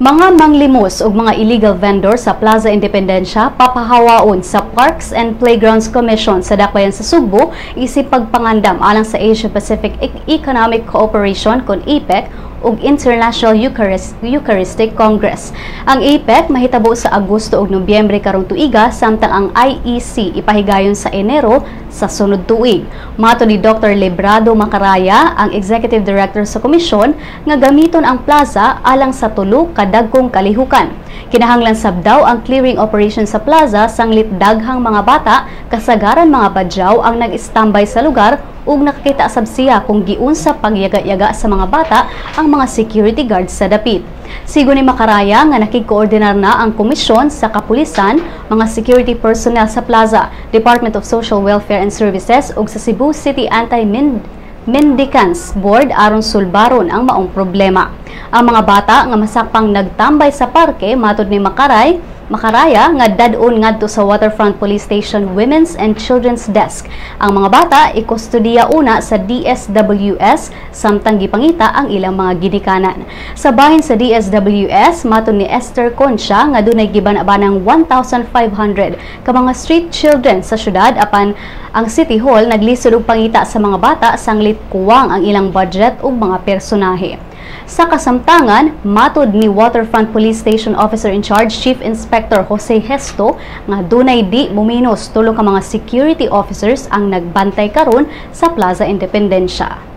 Mga manglimos ug mga illegal vendor sa Plaza Independencia papahawaon sa Parks and Playgrounds Commission sa dakbayan sa Cebu isip pagpangandam alang sa Asia-Pacific Economic Cooperation kon APEC ug International Eucharistic Congress. Ang APEC mahitabo sa Agosto ug Nobyembre karong tuiga samtang ang IEC ipahigayon sa Enero sa sunod tuig. Mato ni Dr. Lebrado Macaraya, ang Executive Director sa komisyon, nga gamiton ang plaza alang sa tulo ka dagkong kalihukan. Kinahanglan sabdaw ang clearing operation sa plaza sanglit daghang mga bata kasagaran mga badyaw ang nag-standby sa lugar ug nakakita sab siya kung giunsa pagyaga-yaga sa mga bata ang mga security guards sa dapit. Sigo ni Macaraya nga nakikoordinar na ang komisyon sa kapulisan, mga security personnel sa plaza, Department of Social Welfare and Services ug sa Cebu City Anti-Mendicants Board aron sulbaron ang maong problema. Ang mga bata nga masakpang nagtambay sa parke matod ni Macaraya nga dadon ngadto sa Waterfront Police Station Women's and Children's Desk. Ang mga bata ikustudiya una sa DSWS samtang gipangita ang ilang mga ginikanan. Sa bahin sa DSWS, matod ni Esther Concha nga dunay giban-abanang 1,500 ka mga street children sa syudad apan ang City Hall naglisod og pangita sa mga bata sanglit kuwang ang ilang budget ug mga personahe. Sa kasamtangan, matod ni Waterfront Police Station Officer in Charge Chief Inspector Jose Hesto nga dunay di muminos tulo ka mga security officers ang nagbantay karon sa Plaza Independencia.